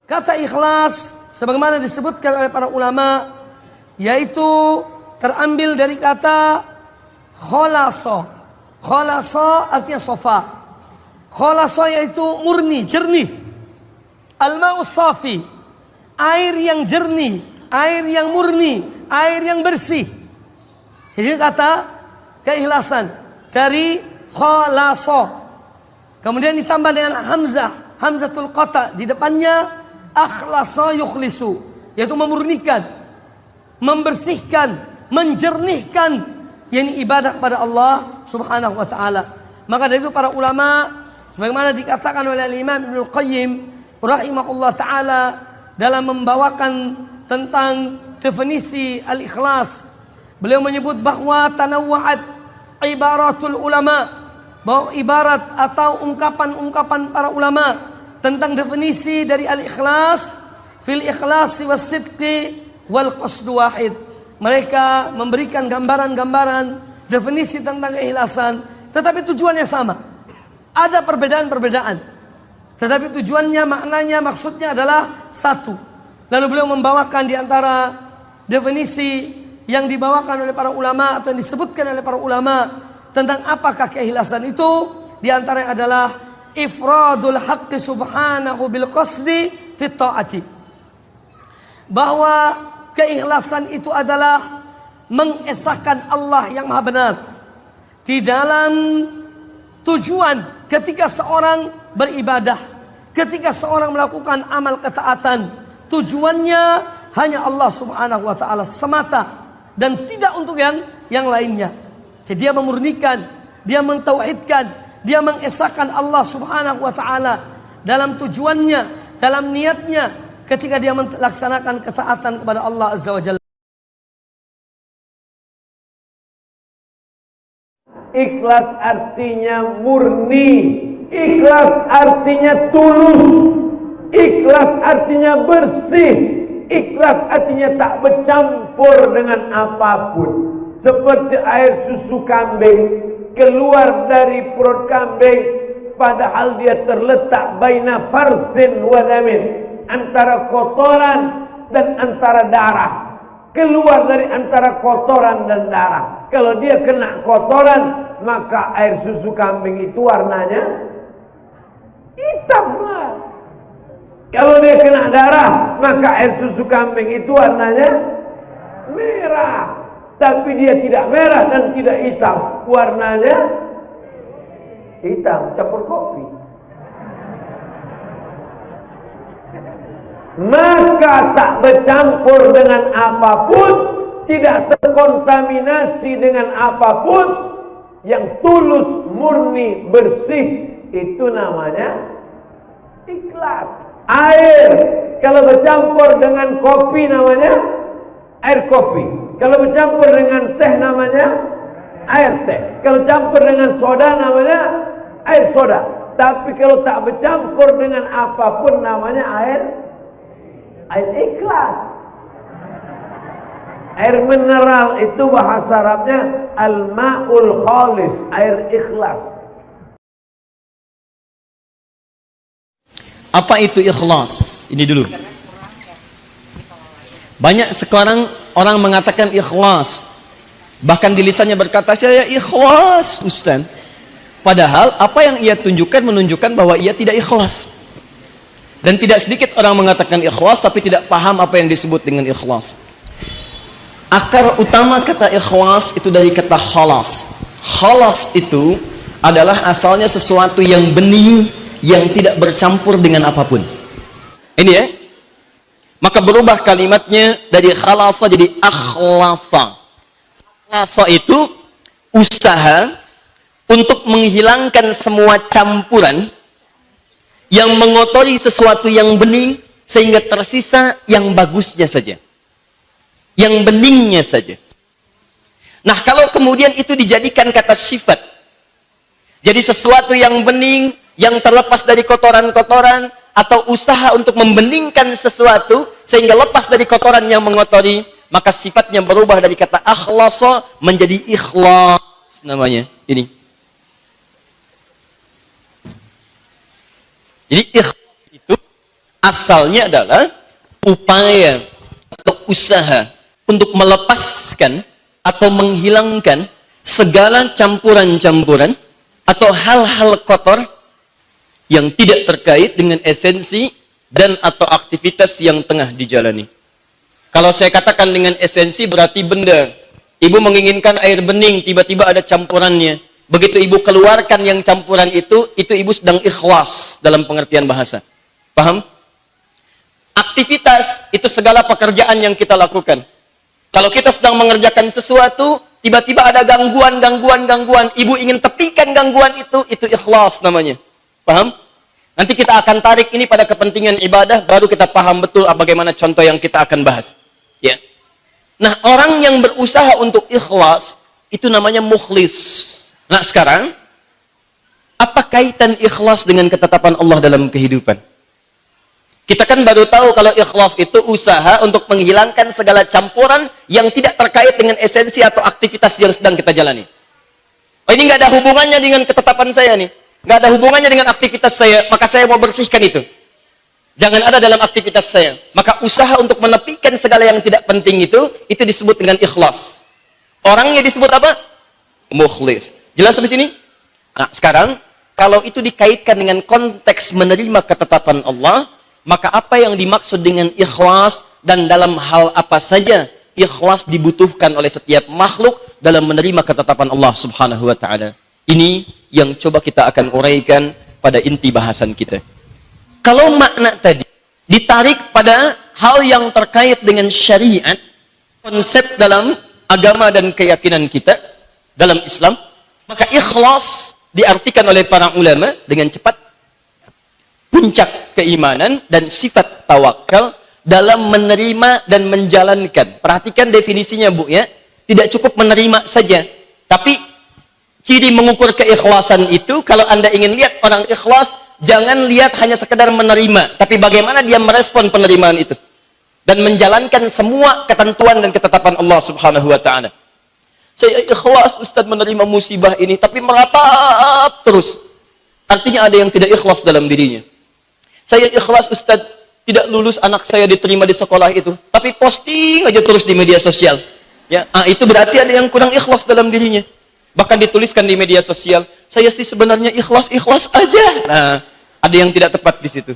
Kata ikhlas sebagaimana disebutkan oleh para ulama yaitu terambil dari kata khalasa. Khalasa artinya sofa. Khalasa yaitu murni, jernih. Al-ma'us safi, air yang jernih, air yang murni, air yang bersih. Jadi kata keikhlasan dari khalasa. Kemudian ditambah dengan hamzah, hamzatul qata, di depannya akhlasa yukhlisu, yaitu memurnikan, membersihkan, menjernihkan, yakni ibadah kepada Allah Subhanahu wa taala. Maka dari itu para ulama sebagaimana dikatakan oleh Imam Ibnu Qayyim rahimahullah taala dalam membawakan tentang definisi al-ikhlas, beliau menyebut bahwa tanawwa'at ibaratul ulama, bahwa ibarat atau ungkapan-ungkapan para ulama tentang definisi dari al-ikhlas, fil ikhlasi was sidqi wal qasdu wahid. Mereka memberikan gambaran-gambaran definisi tentang keikhlasan, tetapi tujuannya sama. Ada perbedaan-perbedaan, tetapi tujuannya, maknanya, maksudnya adalah satu. Lalu beliau membawakan di antara definisi yang dibawakan oleh para ulama atau yang disebutkan oleh para ulama tentang apakah keikhlasan itu, di antaranya adalah ifradul haqqi subhanahu bil qasdi fit ta'ati. Bahwa keikhlasan itu adalah mengesahkan Allah yang maha benar di dalam tujuan ketika seorang beribadah, ketika seorang melakukan amal ketaatan, tujuannya hanya Allah Subhanahu wa taala semata dan tidak untuk yang lainnya. Jadi dia memurnikan, dia mentauhidkan, dia mengesahkan Allah Subhanahu wa taala dalam tujuannya, dalam niatnya ketika dia melaksanakan ketaatan kepada Allah Azza wa Jalla. Ikhlas artinya murni, ikhlas artinya tulus, ikhlas artinya bersih, ikhlas artinya tak bercampur dengan apapun. Seperti air susu kambing keluar dari perut kambing, padahal dia terletak baina farsin wa damin, antara kotoran dan antara darah. Keluar dari antara kotoran dan darah. Kalau dia kena kotoran, maka air susu kambing itu warnanya hitam. Kalau dia kena darah, maka air susu kambing itu warnanya merah. Tapi dia tidak merah dan tidak hitam, warnanya hitam, campur kopi. Maka tak bercampur dengan apapun, tidak terkontaminasi dengan apapun, yang tulus, murni, bersih, itu namanya ikhlas. Air kalau bercampur dengan kopi namanya air kopi. Kalau bercampur dengan teh namanya air teh. Kalau campur dengan soda namanya air soda. Tapi kalau tak bercampur dengan apapun namanya air ikhlas. Air mineral itu bahasa Arabnya al-ma'ul khalis, air ikhlas. Apa itu ikhlas? Ini dulu. Banyak sekarang orang mengatakan ikhlas, bahkan di lisannya berkata saya ikhlas Ustaz, padahal apa yang ia tunjukkan menunjukkan bahwa ia tidak ikhlas. Dan tidak sedikit orang mengatakan ikhlas tapi tidak paham apa yang disebut dengan ikhlas. Akar utama kata ikhlas itu dari kata khalas. Khalas itu adalah asalnya sesuatu yang bening, yang tidak bercampur dengan apapun. Ini ya. Maka berubah kalimatnya dari khalasa jadi akhlasa. Akhlasa itu usaha untuk menghilangkan semua campuran yang mengotori sesuatu yang bening sehingga tersisa yang bagusnya saja, yang beningnya saja. Nah, kalau kemudian itu dijadikan kata sifat, jadi sesuatu yang bening, yang terlepas dari kotoran-kotoran, atau usaha untuk membeningkan sesuatu sehingga lepas dari kotoran yang mengotori, maka sifatnya berubah dari kata akhlasa menjadi ikhlas namanya. Ini. Jadi ikhlas itu asalnya adalah upaya atau usaha untuk melepaskan atau menghilangkan segala campuran-campuran atau hal-hal kotor yang tidak terkait dengan esensi dan atau aktivitas yang tengah dijalani. Kalau saya katakan dengan esensi berarti benda. Ibu menginginkan air bening, tiba-tiba ada campurannya. Begitu ibu keluarkan yang campuran itu ibu sedang ikhlas dalam pengertian bahasa. Paham? Aktivitas itu segala pekerjaan yang kita lakukan. Kalau kita sedang mengerjakan sesuatu, tiba-tiba ada gangguan, ibu ingin tepikan gangguan itu ikhlas namanya. Paham? Nanti kita akan tarik ini pada kepentingan ibadah, baru kita paham betul bagaimana contoh yang kita akan bahas. Ya. Nah, orang yang berusaha untuk ikhlas, itu namanya mukhlis. Nah, sekarang, apa kaitan ikhlas dengan ketetapan Allah dalam kehidupan? Kita kan baru tahu kalau ikhlas itu usaha untuk menghilangkan segala campuran yang tidak terkait dengan esensi atau aktivitas yang sedang kita jalani. Oh, ini nggak ada hubungannya dengan ketetapan saya nih. Nggak ada hubungannya dengan aktivitas saya, maka saya mau bersihkan itu. Jangan ada dalam aktivitas saya. Maka usaha untuk menepikan segala yang tidak penting itu disebut dengan ikhlas. Orangnya disebut apa? Mukhlis. Jelas sampai sini? Nah, sekarang, kalau itu dikaitkan dengan konteks menerima ketetapan Allah, maka apa yang dimaksud dengan ikhlas dan dalam hal apa saja ikhlas dibutuhkan oleh setiap makhluk dalam menerima ketetapan Allah Subhanahu wa taala. Ini yang coba kita akan uraikan pada inti bahasan kita. Kalau makna tadi ditarik pada hal yang terkait dengan syariat, konsep dalam agama dan keyakinan kita dalam Islam, maka ikhlas diartikan oleh para ulama dengan cepat puncak keimanan dan sifat tawakal dalam menerima dan menjalankan. Perhatikan definisinya, Bu, ya. Tidak cukup menerima saja, tapi ciri mengukur keikhlasan itu, kalau Anda ingin lihat orang ikhlas, jangan lihat hanya sekedar menerima, tapi bagaimana dia merespon penerimaan itu dan menjalankan semua ketentuan dan ketetapan Allah Subhanahu wa taala. Saya ikhlas Ustaz menerima musibah ini, tapi meratap terus. Artinya ada yang tidak ikhlas dalam dirinya. Saya ikhlas Ustaz tidak lulus anak saya diterima di sekolah itu, tapi posting aja terus di media sosial. Ya, itu berarti ada yang kurang ikhlas dalam dirinya. Bahkan dituliskan di media sosial, saya sih sebenarnya ikhlas aja. Nah, ada yang tidak tepat di situ.